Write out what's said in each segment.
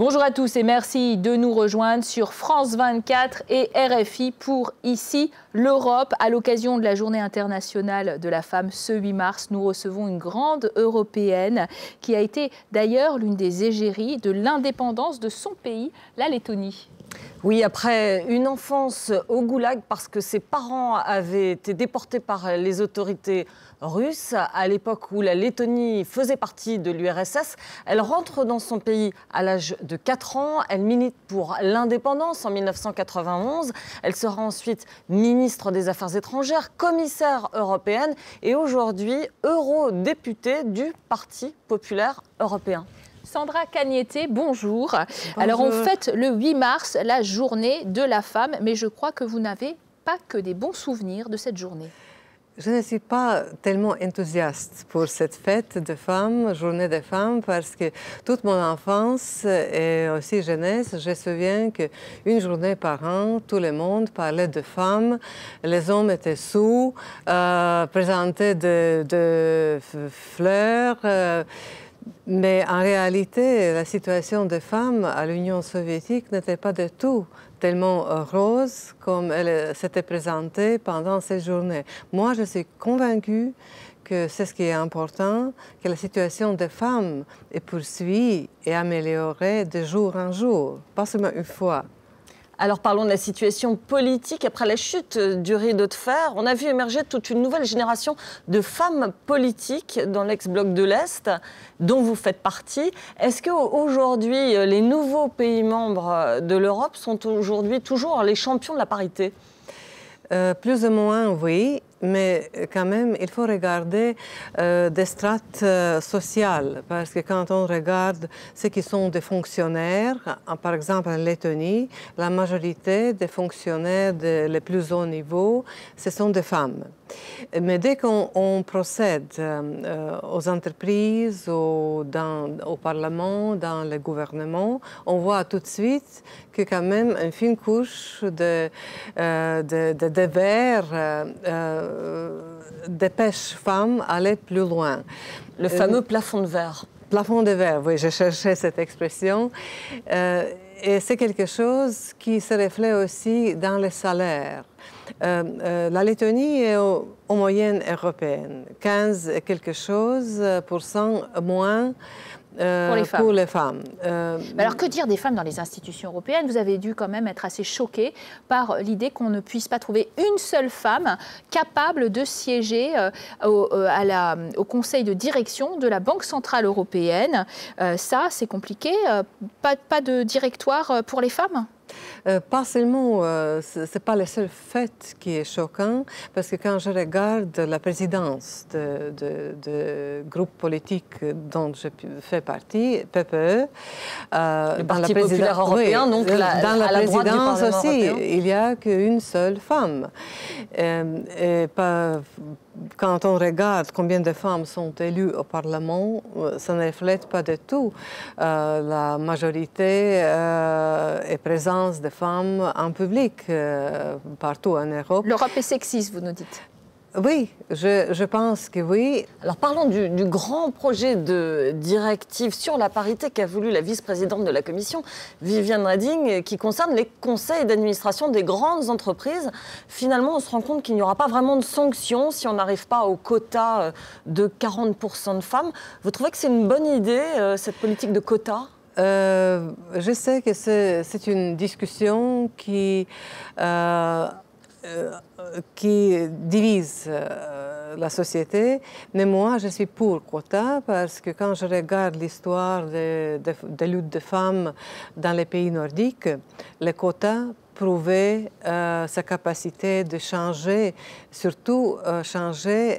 Bonjour à tous et merci de nous rejoindre sur France 24 et RFI pour Ici l'Europe. À l'occasion de la Journée internationale de la femme ce 8 mars, nous recevons une grande européenne qui a été d'ailleurs l'une des égéries de l'indépendance de son pays, la Lettonie. Oui, après une enfance au goulag parce que ses parents avaient été déportés par les autorités russes à l'époque où la Lettonie faisait partie de l'URSS, elle rentre dans son pays à l'âge de 4 ans, elle milite pour l'indépendance en 1991, elle sera ensuite ministre des Affaires étrangères, commissaire européenne et aujourd'hui eurodéputée du Parti populaire européen. Sandra Cagnete, bonjour. Alors on fête le 8 mars la journée de la femme, mais je crois que vous n'avez pas que des bons souvenirs de cette journée. Je ne suis pas tellement enthousiaste pour cette fête de femmes, journée des femmes, parce que toute mon enfance et aussi jeunesse, je me souviens qu'une journée par an, tout le monde parlait de femmes, les hommes étaient sous, présentaient de fleurs. Mais en réalité, la situation des femmes à l'Union soviétique n'était pas du tout tellement rose comme elle s'était présentée pendant cette journée. Moi, je suis convaincue que c'est ce qui est important, que la situation des femmes est poursuivie et améliorée de jour en jour, pas seulement une fois. Alors parlons de la situation politique. Après la chute du rideau de fer, on a vu émerger toute une nouvelle génération de femmes politiques dans l'ex-bloc de l'Est, dont vous faites partie. Est-ce qu'aujourd'hui, les nouveaux pays membres de l'Europe sont aujourd'hui toujours les champions de la parité ? Plus ou moins, oui. Mais quand même, il faut regarder des strates sociales, parce que quand on regarde ceux qui sont des fonctionnaires, par exemple en Lettonie, la majorité des fonctionnaires les plus hauts niveaux, ce sont des femmes. Mais dès qu'on procède aux entreprises, au Parlement, dans le gouvernement, on voit tout de suite que quand même une fine couche de verre dépêche femmes à aller plus loin. Le fameux plafond de verre. Plafond de verre, oui, je cherchais cette expression. Et c'est quelque chose qui se reflète aussi dans les salaires. La Lettonie est aux moyennes européennes, 15 et quelque chose % moins pour les femmes. Alors que dire des femmes dans les institutions européennes? Vous avez dû quand même être assez choquée par l'idée qu'on ne puisse pas trouver une seule femme capable de siéger au conseil de direction de la Banque centrale européenne. Ça, c'est compliqué. Pas de directoire pour les femmes? Pas seulement, ce n'est pas le seul fait qui est choquant, parce que quand je regarde la présidence de groupe politique dont je fais partie, PPE, le Parti populaire européen, donc dans la présidence aussi, européen. il n'y a qu'une seule femme. Et quand on regarde combien de femmes sont élues au Parlement, ça ne reflète pas du tout la majorité et présence de femmes en public partout en Europe. L'Europe est sexiste, vous nous dites? Oui, je pense que oui. Alors parlons du grand projet de directive sur la parité qu'a voulu la vice-présidente de la Commission, Viviane Reding, qui concerne les conseils d'administration des grandes entreprises. Finalement, on se rend compte qu'il n'y aura pas vraiment de sanctions si on n'arrive pas au quota de 40% de femmes. Vous trouvez que c'est une bonne idée, cette politique de quota ? Je sais que c'est une discussion qui divise la société, mais moi je suis pour quota parce que quand je regarde l'histoire des luttes de femmes dans les pays nordiques, les quotas prouvaient sa capacité de changer, surtout changer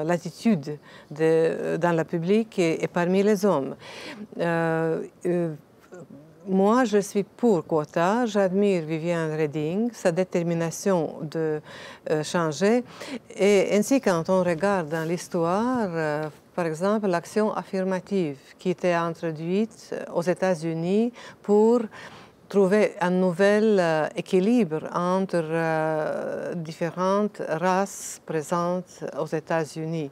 l'attitude dans le public et parmi les hommes. Moi, je suis pour quota. J'admire Viviane Reding, sa détermination de changer. Et ainsi, quand on regarde dans l'histoire, par exemple, l'action affirmative qui était introduite aux États-Unis pour trouver un nouvel équilibre entre différentes races présentes aux États-Unis.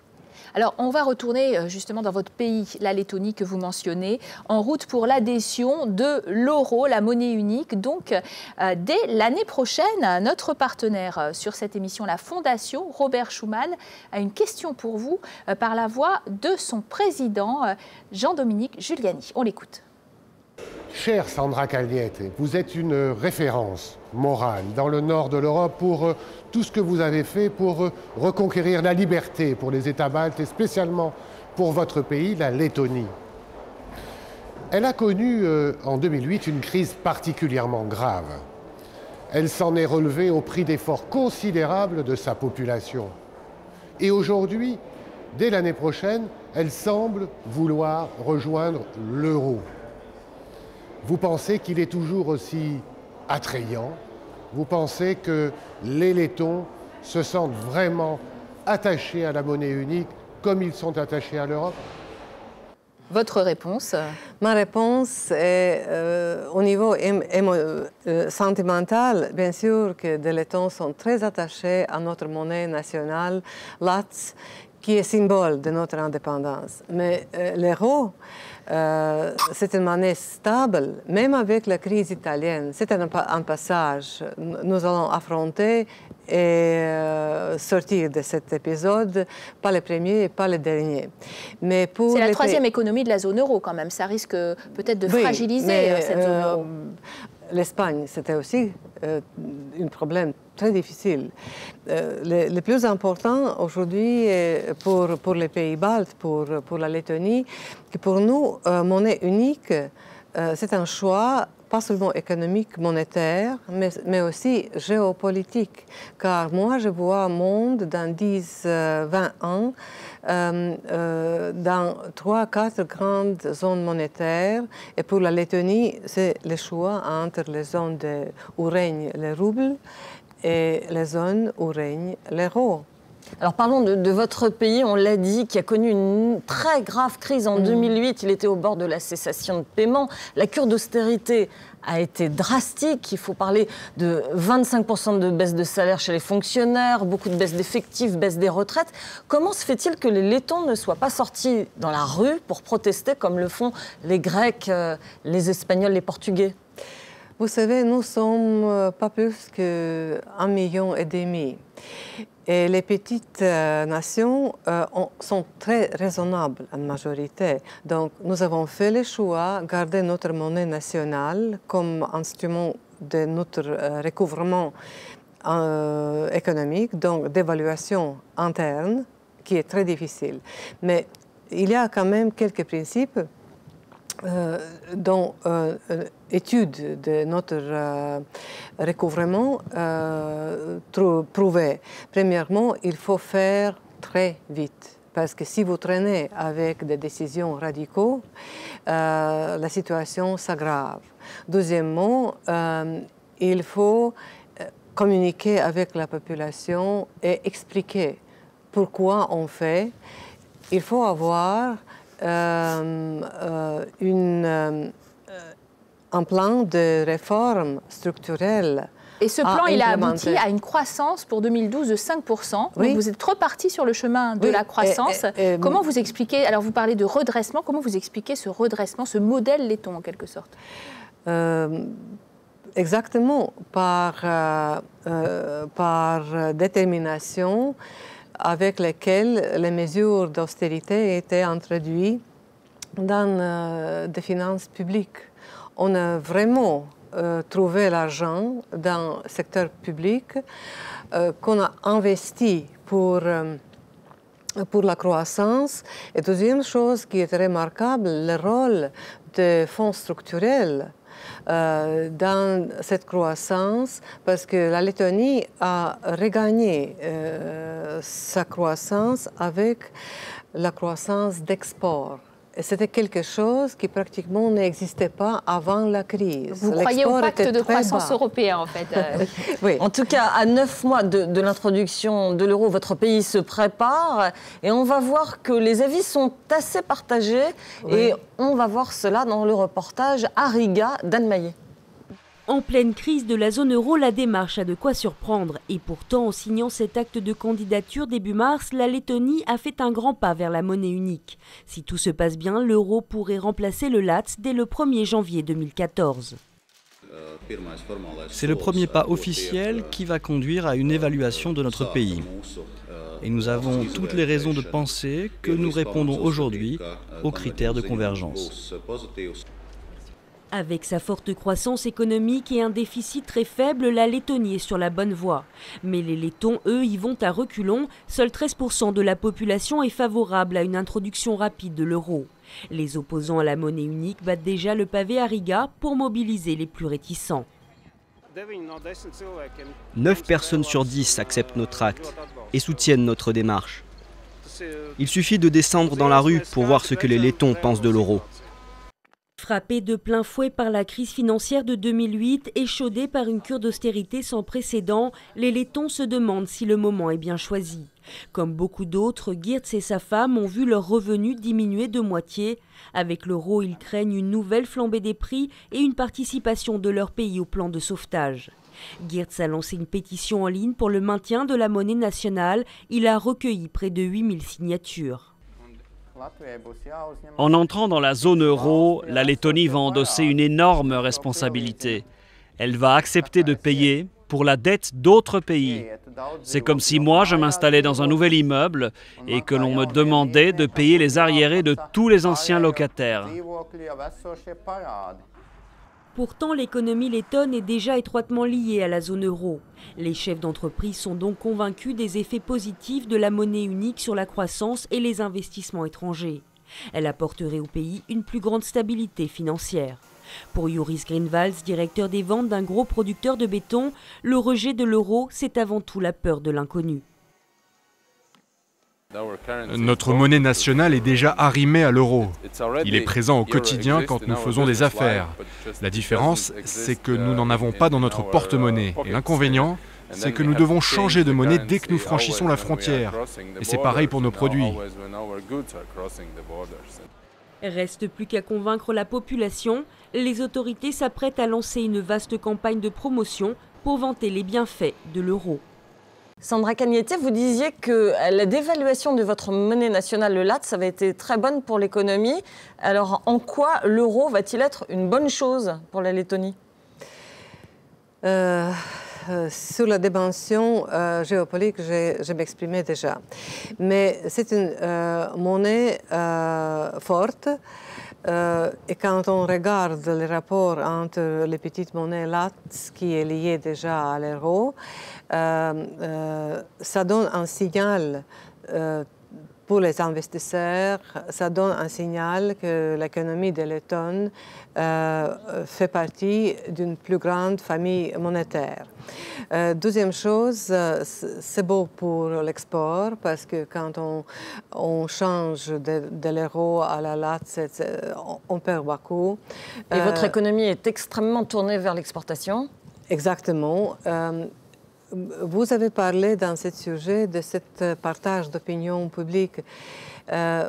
Alors, on va retourner justement dans votre pays, la Lettonie que vous mentionnez, en route pour l'adhésion de l'euro, la monnaie unique. Donc, dès l'année prochaine, notre partenaire sur cette émission, la Fondation Robert Schuman, a une question pour vous par la voix de son président, Jean-Dominique Giuliani. On l'écoute. Chère Sandra Cagliette, vous êtes une référence morale dans le nord de l'Europe pour tout ce que vous avez fait pour reconquérir la liberté pour les États baltes et spécialement pour votre pays, la Lettonie. Elle a connu en 2008 une crise particulièrement grave. Elle s'en est relevée au prix d'efforts considérables de sa population. Et aujourd'hui, dès l'année prochaine, elle semble vouloir rejoindre l'euro. Vous pensez qu'il est toujours aussi attrayant? Vous pensez que les Lettons se sentent vraiment attachés à la monnaie unique comme ils sont attachés à l'Europe? Votre réponse? Ma réponse est au niveau sentimental. Bien sûr que les Lettons sont très attachés à notre monnaie nationale, l'ATS, qui est symbole de notre indépendance. Mais l'euro, c'est une monnaie stable, même avec la crise italienne. C'est un passage. Nous allons affronter et sortir de cet épisode, pas le premier et pas le dernier. Mais c'est la troisième économie de la zone euro quand même. Ça risque peut-être de fragiliser cette zone euro. L'Espagne, c'était aussi un problème très difficile. Le plus important aujourd'hui pour les pays baltes, pour la Lettonie, que pour nous, monnaie unique, c'est un choix pas seulement économique, monétaire, mais aussi géopolitique. Car moi, je vois un monde dans 10-20 ans, dans 3-4 grandes zones monétaires. Et pour la Lettonie, c'est le choix entre les zones où règne le rouble et les zones où règne l'euro. Alors parlons de votre pays, on l'a dit, qui a connu une très grave crise en 2008. Il était au bord de la cessation de paiement. La cure d'austérité a été drastique. Il faut parler de 25% de baisse de salaire chez les fonctionnaires, beaucoup de baisse d'effectifs, baisse des retraites. Comment se fait-il que les Lettons ne soient pas sortis dans la rue pour protester comme le font les Grecs, les Espagnols, les Portugais ? Vous savez, nous sommes pas plus qu'1,5 million. Et les petites nations sont très raisonnables en majorité. Donc, nous avons fait le choix de garder notre monnaie nationale comme instrument de notre recouvrement économique, donc d'évaluation interne, qui est très difficile. Mais il y a quand même quelques principes dont études de notre recouvrement prouvées. Premièrement, il faut faire très vite. Parce que si vous traînez avec des décisions radicaux, la situation s'aggrave. Deuxièmement, il faut communiquer avec la population et expliquer pourquoi on fait. Il faut avoir un plan de réforme structurelle. Et ce plan, il a abouti à une croissance pour 2012 de 5%. Oui. Donc vous êtes reparti sur le chemin de la croissance. Comment vous expliquez, alors vous parlez de redressement, comment vous expliquez ce redressement, ce modèle letton en quelque sorte? Exactement, par détermination avec lesquelles les mesures d'austérité étaient introduites dans des finances publiques. On a vraiment trouvé l'argent dans le secteur public qu'on a investi pour la croissance. Et deuxième chose qui est remarquable, le rôle des fonds structurels dans cette croissance, parce que la Lettonie a regagné sa croissance avec la croissance d'export. Et c'était quelque chose qui pratiquement n'existait pas avant la crise. Vous croyez au pacte de croissance européen, en fait. Oui. En tout cas, à 9 mois de l'introduction de l'euro, votre pays se prépare. Et on va voir que les avis sont assez partagés. Oui. Et on va voir cela dans le reportage à Riga d'Anne Maillet. En pleine crise de la zone euro, la démarche a de quoi surprendre. Et pourtant, en signant cet acte de candidature début mars, la Lettonie a fait un grand pas vers la monnaie unique. Si tout se passe bien, l'euro pourrait remplacer le lats dès le 1er janvier 2014. C'est le premier pas officiel qui va conduire à une évaluation de notre pays. Et nous avons toutes les raisons de penser que nous répondons aujourd'hui aux critères de convergence. Avec sa forte croissance économique et un déficit très faible, la Lettonie est sur la bonne voie. Mais les Lettons, eux, y vont à reculons. Seul 13% de la population est favorable à une introduction rapide de l'euro. Les opposants à la monnaie unique battent déjà le pavé à Riga pour mobiliser les plus réticents. 9 personnes sur 10 acceptent notre acte et soutiennent notre démarche. Il suffit de descendre dans la rue pour voir ce que les Lettons pensent de l'euro. Frappés de plein fouet par la crise financière de 2008, échaudés par une cure d'austérité sans précédent, les Lettons se demandent si le moment est bien choisi. Comme beaucoup d'autres, Geerts et sa femme ont vu leurs revenus diminuer de moitié. Avec l'euro, ils craignent une nouvelle flambée des prix et une participation de leur pays au plan de sauvetage. Geerts a lancé une pétition en ligne pour le maintien de la monnaie nationale. Il a recueilli près de 8000 signatures. En entrant dans la zone euro, la Lettonie va endosser une énorme responsabilité. Elle va accepter de payer pour la dette d'autres pays. C'est comme si moi, je m'installais dans un nouvel immeuble et que l'on me demandait de payer les arriérés de tous les anciens locataires. Pourtant, l'économie lettonne est déjà étroitement liée à la zone euro. Les chefs d'entreprise sont donc convaincus des effets positifs de la monnaie unique sur la croissance et les investissements étrangers. Elle apporterait au pays une plus grande stabilité financière. Pour Joris Greenwald, directeur des ventes d'un gros producteur de béton, le rejet de l'euro, c'est avant tout la peur de l'inconnu. Notre monnaie nationale est déjà arrimée à l'euro. Il est présent au quotidien quand nous faisons des affaires. La différence, c'est que nous n'en avons pas dans notre porte-monnaie. Et l'inconvénient, c'est que nous devons changer de monnaie dès que nous franchissons la frontière. Et c'est pareil pour nos produits. Reste plus qu'à convaincre la population. Les autorités s'apprêtent à lancer une vaste campagne de promotion pour vanter les bienfaits de l'euro. Sandra Cagnetti, vous disiez que la dévaluation de votre monnaie nationale, le lats, ça avait été très bonne pour l'économie. Alors, en quoi l'euro va-t-il être une bonne chose pour la Lettonie ? Sur la dimension géopolitique, je m'exprimais déjà. Mais c'est une monnaie forte. Et quand on regarde les rapports entre les petites monnaies lats, qui est lié déjà à l'euro, ça donne un signal pour les investisseurs, ça donne un signal que l'économie de Lettonie fait partie d'une plus grande famille monétaire. Deuxième chose, c'est beau pour l'export parce que quand on change de l'euro à la lats, on perd beaucoup. Et votre économie est extrêmement tournée vers l'exportation ? Exactement. Vous avez parlé dans ce sujet de ce partage d'opinion publique.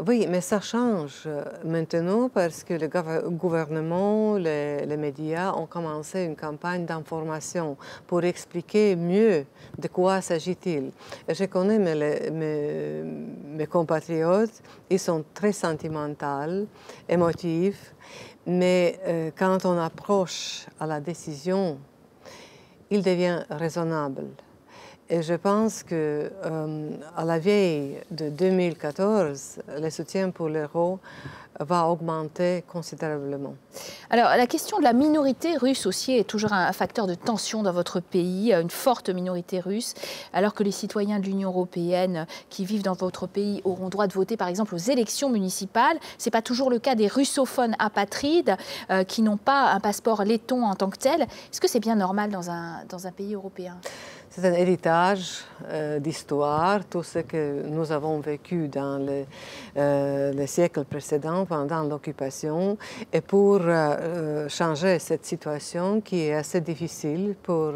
Oui, mais ça change maintenant parce que le gouvernement, les médias ont commencé une campagne d'information pour expliquer mieux de quoi s'agit-il. Je connais mes compatriotes, ils sont très sentimentaux, émotifs, mais quand on approche à la décision, il devient raisonnable. Et je pense que à la veille de 2014, le soutien pour l'euro va augmenter considérablement. Alors, la question de la minorité russe aussi est toujours un facteur de tension dans votre pays, une forte minorité russe, alors que les citoyens de l'Union européenne qui vivent dans votre pays auront droit de voter, par exemple, aux élections municipales. Ce n'est pas toujours le cas des russophones apatrides qui n'ont pas un passeport letton en tant que tel. Est-ce que c'est bien normal dans un pays européen ? C'est un héritage d'histoire, tout ce que nous avons vécu dans les siècles précédents, pendant l'occupation. Et pour changer cette situation qui est assez difficile pour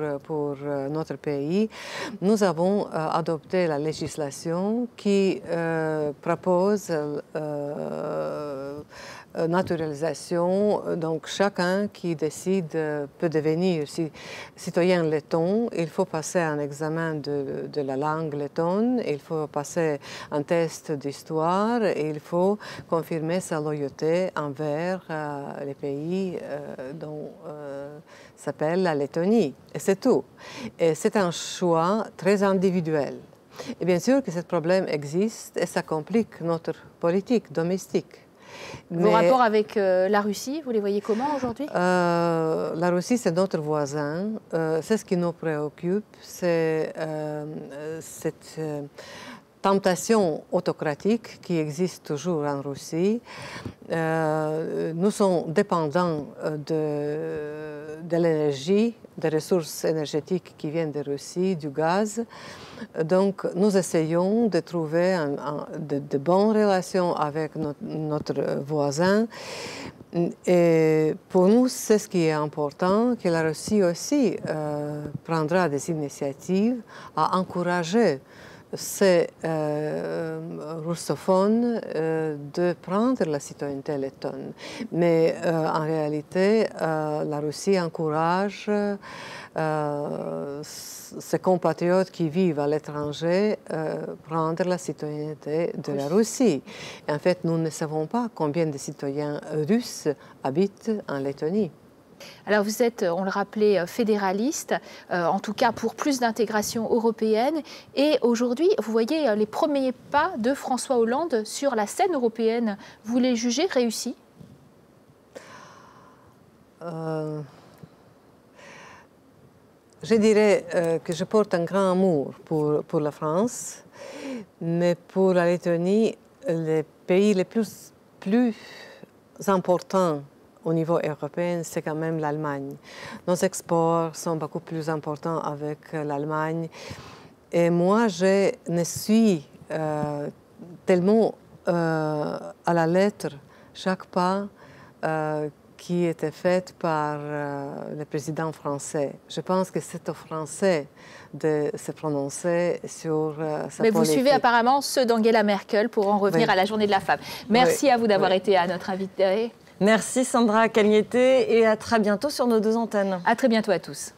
notre pays, nous avons adopté la législation qui propose naturalisation. Donc, chacun qui décide peut devenir citoyen letton. Il faut passer un examen de la langue lettonne, il faut passer un test d'histoire et il faut confirmer sa loyauté envers les pays dont s'appelle la Lettonie. Et c'est tout. Et c'est un choix très individuel. Et bien sûr que ce problème existe et ça complique notre politique domestique. Vos rapports avec la Russie, vous les voyez comment aujourd'hui? La Russie, c'est notre voisin. C'est ce qui nous préoccupe. C'est cette tentation autocratique qui existe toujours en Russie. Nous sommes dépendants de l'énergie, des ressources énergétiques qui viennent de Russie, du gaz. Donc, nous essayons de trouver de bonnes relations avec notre voisin. Et pour nous, c'est ce qui est important, que la Russie aussi prendra des initiatives à encourager ces russophones de prendre la citoyenneté lettonne. Mais en réalité, la Russie encourage ses compatriotes qui vivent à l'étranger prendre la citoyenneté de la Russie. Et en fait, nous ne savons pas combien de citoyens russes habitent en Lettonie. Alors vous êtes, on le rappelait, fédéraliste, en tout cas pour plus d'intégration européenne. Et aujourd'hui, vous voyez les premiers pas de François Hollande sur la scène européenne. Vous les jugez réussis? Je dirais que je porte un grand amour pour la France, mais pour la Lettonie, les pays les plus importants au niveau européen, c'est quand même l'Allemagne. Nos exports sont beaucoup plus importants avec l'Allemagne. Et moi, je ne suis tellement à la lettre chaque pas qui était fait par le président français. Je pense que c'est aux Français de se prononcer sur sa politique. Mais vous suivez apparemment ceux d'Angela Merkel pour en revenir à la Journée de la femme. Merci à vous d'avoir été à notre invité. Merci Sandra Cagnete et à très bientôt sur nos deux antennes. À très bientôt à tous.